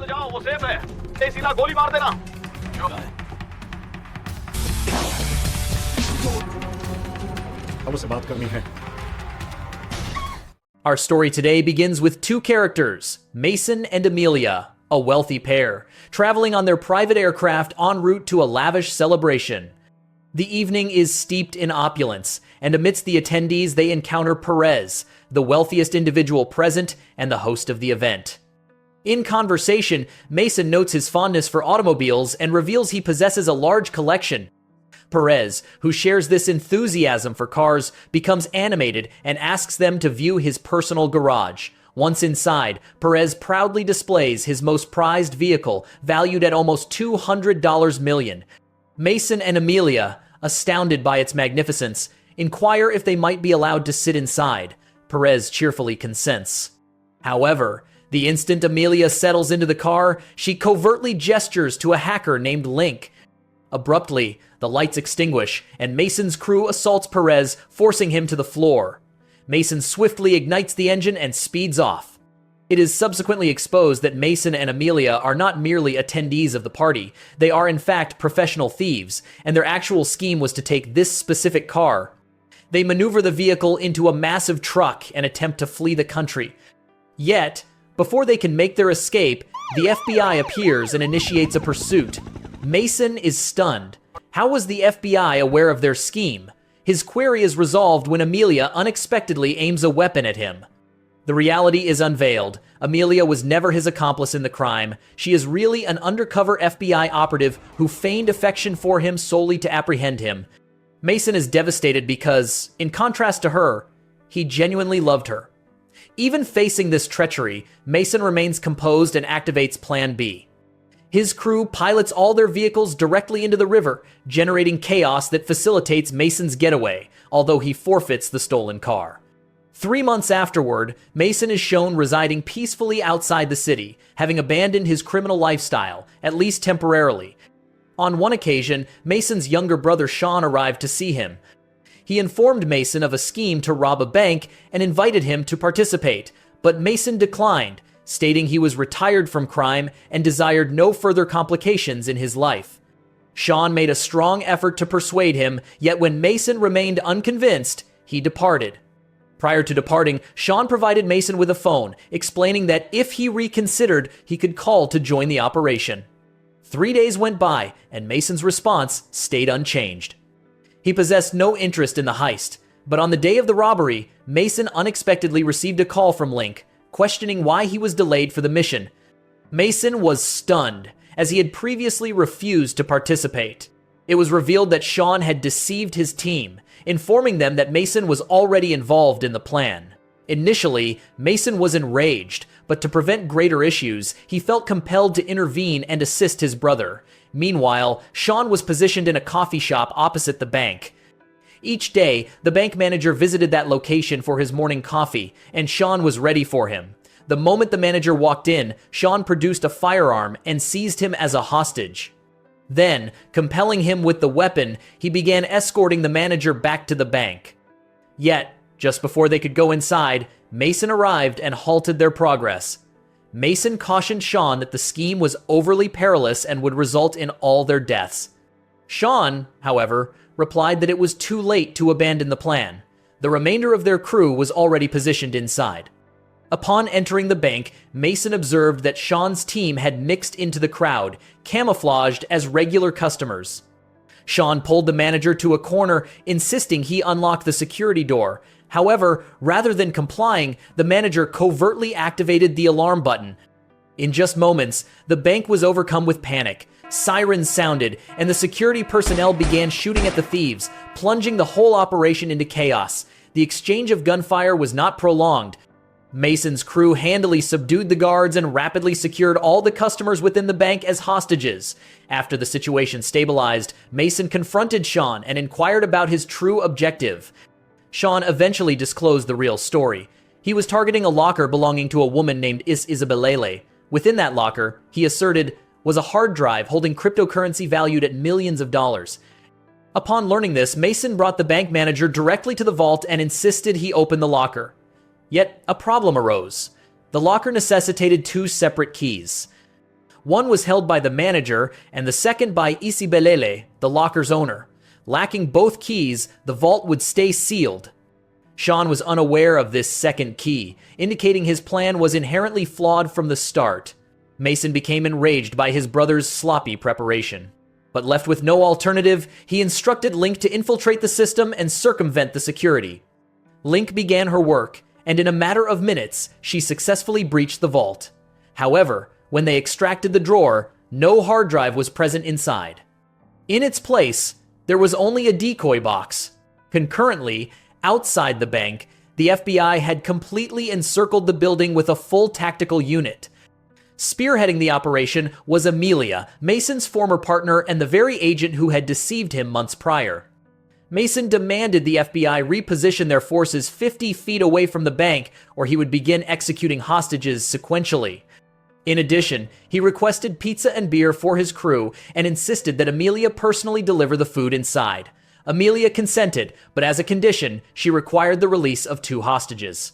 जाओ, वो सेफ है। सीधा गोली मार देना। हमसे बात करनी है। Our story today begins with two characters, Mason and Amelia, a wealthy pair, traveling on their private aircraft en route to a lavish celebration. The evening is steeped in opulence, and amidst the attendees they encounter Perez, the wealthiest individual present and the host of the event. In conversation, Mason notes his fondness for automobiles and reveals he possesses a large collection. Perez, who shares this enthusiasm for cars, becomes animated and asks them to view his personal garage. Once inside, Perez proudly displays his most prized vehicle, valued at almost $200 million. Mason and Amelia, astounded by its magnificence, inquire if they might be allowed to sit inside. Perez cheerfully consents. However, the instant Amelia settles into the car, she covertly gestures to a hacker named Link. Abruptly, the lights extinguish, and Mason's crew assaults Perez, forcing him to the floor. Mason swiftly ignites the engine and speeds off. It is subsequently exposed that Mason and Amelia are not merely attendees of the party. They are in fact professional thieves, and their actual scheme was to take this specific car. They maneuver the vehicle into a massive truck and attempt to flee the country. Yet, before they can make their escape, the FBI appears and initiates a pursuit. Mason is stunned. How was the FBI aware of their scheme? His query is resolved when Amelia unexpectedly aims a weapon at him. The reality is unveiled. Amelia was never his accomplice in the crime. She is really an undercover FBI operative who feigned affection for him solely to apprehend him. Mason is devastated because, in contrast to her, he genuinely loved her. Even facing this treachery, Mason remains composed and activates Plan B. His crew pilots all their vehicles directly into the river, generating chaos that facilitates Mason's getaway, although he forfeits the stolen car. 3 months afterward, Mason is shown residing peacefully outside the city, having abandoned his criminal lifestyle, at least temporarily. On one occasion, Mason's younger brother Sean arrived to see him. He informed Mason of a scheme to rob a bank and invited him to participate, but Mason declined, stating he was retired from crime and desired no further complications in his life. Sean made a strong effort to persuade him, yet when Mason remained unconvinced, he departed. Prior to departing, Sean provided Mason with a phone, explaining that if he reconsidered, he could call to join the operation. 3 days went by, and Mason's response stayed unchanged. He possessed no interest in the heist, but on the day of the robbery, Mason unexpectedly received a call from Link, questioning why he was delayed for the mission. Mason was stunned, as he had previously refused to participate. It was revealed that Sean had deceived his team, informing them that Mason was already involved in the plan. Initially, Mason was enraged, but to prevent greater issues, he felt compelled to intervene and assist his brother. Meanwhile, Sean was positioned in a coffee shop opposite the bank. Each day, the bank manager visited that location for his morning coffee, and Sean was ready for him. The moment the manager walked in, Sean produced a firearm and seized him as a hostage. Then, compelling him with the weapon, he began escorting the manager back to the bank. Yet, just before they could go inside, Mason arrived and halted their progress. Mason cautioned Sean that the scheme was overly perilous and would result in all their deaths. Sean, however, replied that it was too late to abandon the plan. The remainder of their crew was already positioned inside. Upon entering the bank, Mason observed that Sean's team had mixed into the crowd, camouflaged as regular customers. Sean pulled the manager to a corner, insisting he unlock the security door. However, rather than complying, the manager covertly activated the alarm button. In just moments, the bank was overcome with panic. Sirens sounded, and the security personnel began shooting at the thieves, plunging the whole operation into chaos. The exchange of gunfire was not prolonged. Mason's crew handily subdued the guards and rapidly secured all the customers within the bank as hostages. After the situation stabilized, Mason confronted Sean and inquired about his true objective. Sean eventually disclosed the real story. He was targeting a locker belonging to a woman named Isabelele. Within that locker, he asserted, was a hard drive holding cryptocurrency valued at millions of dollars. Upon learning this, Mason brought the bank manager directly to the vault and insisted he open the locker. Yet, a problem arose. The locker necessitated 2 separate keys. One was held by the manager, and the second by Isibelele, the locker's owner. Lacking both keys, the vault would stay sealed. Sean was unaware of this second key, indicating his plan was inherently flawed from the start. Mason became enraged by his brother's sloppy preparation. But left with no alternative, he instructed Link to infiltrate the system and circumvent the security. Link began her work, and in a matter of minutes, she successfully breached the vault. However, when they extracted the drawer, no hard drive was present inside. In its place, there was only a decoy box. Concurrently, outside the bank, the FBI had completely encircled the building with a full tactical unit. Spearheading the operation was Amelia, Mason's former partner and the very agent who had deceived him months prior. Mason demanded the FBI reposition their forces 50 feet away from the bank, or he would begin executing hostages sequentially. In addition, he requested pizza and beer for his crew and insisted that Amelia personally deliver the food inside. Amelia consented, but as a condition, she required the release of 2 hostages.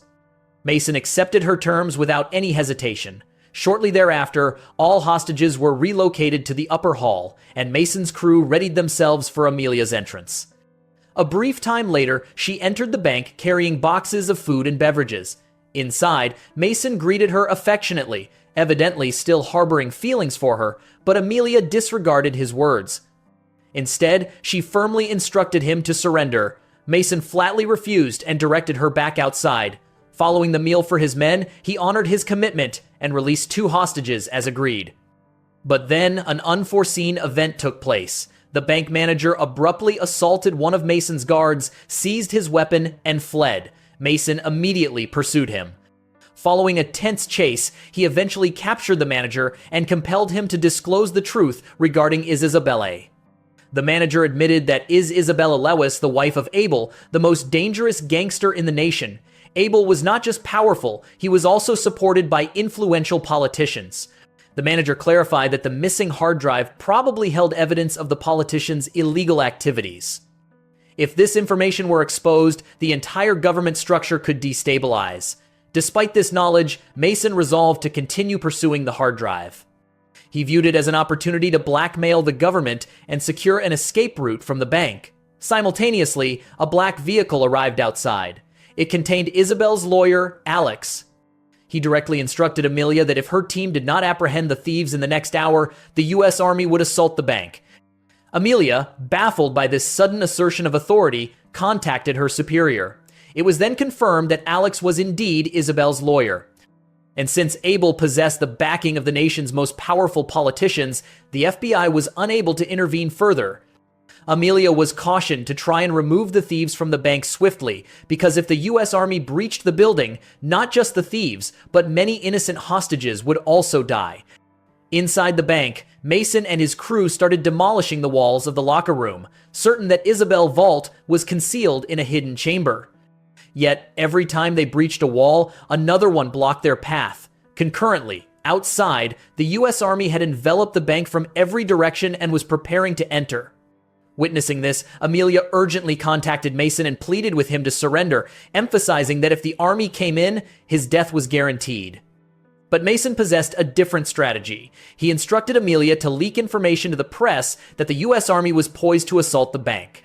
Mason accepted her terms without any hesitation. Shortly thereafter, all hostages were relocated to the upper hall, and Mason's crew readied themselves for Amelia's entrance. A brief time later, she entered the bank carrying boxes of food and beverages. Inside, Mason greeted her affectionately, evidently still harboring feelings for her, but Amelia disregarded his words. Instead, she firmly instructed him to surrender. Mason flatly refused and directed her back outside. Following the meal for his men, he honored his commitment and released 2 hostages as agreed. But then an unforeseen event took place. The bank manager abruptly assaulted one of Mason's guards, seized his weapon, and fled. Mason immediately pursued him. Following a tense chase, he eventually captured the manager and compelled him to disclose the truth regarding Isabelle. The manager admitted that Isabella Lewis, the wife of Abel, the most dangerous gangster in the nation. Abel was not just powerful, he was also supported by influential politicians. The manager clarified that the missing hard drive probably held evidence of the politician's illegal activities. If this information were exposed, the entire government structure could destabilize. Despite this knowledge, Mason resolved to continue pursuing the hard drive. He viewed it as an opportunity to blackmail the government and secure an escape route from the bank. Simultaneously, a black vehicle arrived outside. It contained Isabel's lawyer, Alex. He directly instructed Amelia that if her team did not apprehend the thieves in the next hour, the U.S. Army would assault the bank. Amelia, baffled by this sudden assertion of authority, contacted her superior. It was then confirmed that Alex was indeed Isabel's lawyer. And since Abel possessed the backing of the nation's most powerful politicians, the FBI was unable to intervene further. Amelia was cautioned to try and remove the thieves from the bank swiftly, because if the U.S. Army breached the building, not just the thieves, but many innocent hostages would also die. Inside the bank, Mason and his crew started demolishing the walls of the locker room, certain that Isabel's vault was concealed in a hidden chamber. Yet, every time they breached a wall, another one blocked their path. Concurrently, outside, the U.S. Army had enveloped the bank from every direction and was preparing to enter. Witnessing this, Amelia urgently contacted Mason and pleaded with him to surrender, emphasizing that if the army came in, his death was guaranteed. But Mason possessed a different strategy. He instructed Amelia to leak information to the press that the U.S. Army was poised to assault the bank.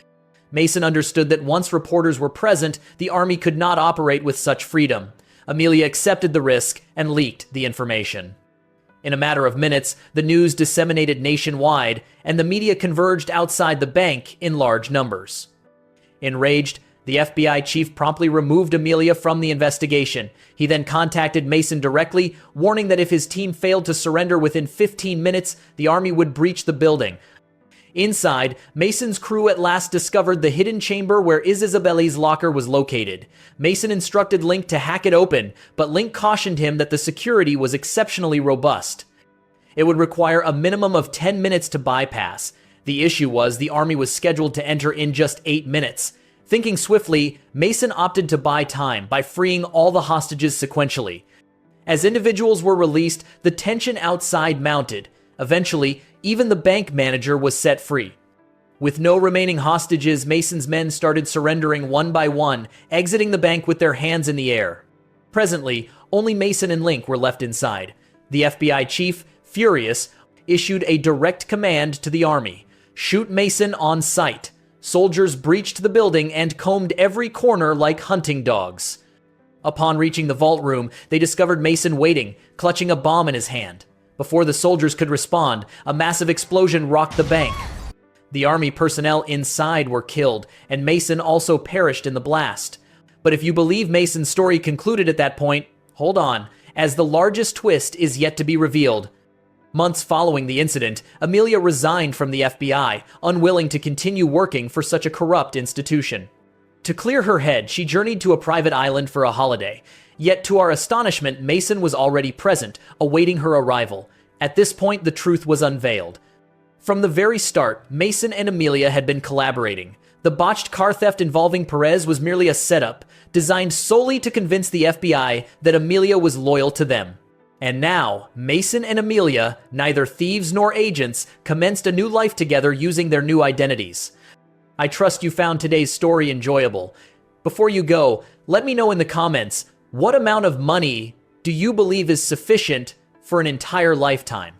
Mason understood that once reporters were present, the army could not operate with such freedom. Amelia accepted the risk and leaked the information. In a matter of minutes, the news disseminated nationwide, and the media converged outside the bank in large numbers. Enraged, the FBI chief promptly removed Amelia from the investigation. He then contacted Mason directly, warning that if his team failed to surrender within 15 minutes, the army would breach the building. Inside, Mason's crew at last discovered the hidden chamber where Isabelle's locker was located. Mason instructed Link to hack it open, but Link cautioned him that the security was exceptionally robust. It would require a minimum of 10 minutes to bypass. The issue was the army was scheduled to enter in just 8 minutes. Thinking swiftly, Mason opted to buy time by freeing all the hostages sequentially. As individuals were released, the tension outside mounted. Eventually, even the bank manager was set free. With no remaining hostages, Mason's men started surrendering one by one, exiting the bank with their hands in the air. Presently, only Mason and Link were left inside. The FBI chief, furious, issued a direct command to the army: shoot Mason on sight. Soldiers breached the building and combed every corner like hunting dogs. Upon reaching the vault room, they discovered Mason waiting, clutching a bomb in his hand. Before the soldiers could respond, a massive explosion rocked the bank. The army personnel inside were killed, and Mason also perished in the blast. But if you believe Mason's story concluded at that point, hold on, as the largest twist is yet to be revealed. Months following the incident, Amelia resigned from the FBI, unwilling to continue working for such a corrupt institution. To clear her head, she journeyed to a private island for a holiday. Yet to our astonishment, Mason was already present, awaiting her arrival. At this point, the truth was unveiled. From the very start, Mason and Amelia had been collaborating. The botched car theft involving Perez was merely a setup, designed solely to convince the FBI that Amelia was loyal to them. And now, Mason and Amelia, neither thieves nor agents, commenced a new life together using their new identities. I trust you found today's story enjoyable. Before you go, let me know in the comments, what amount of money do you believe is sufficient for an entire lifetime?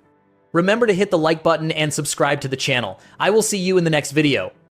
Remember to hit the like button and subscribe to the channel. I will see you in the next video.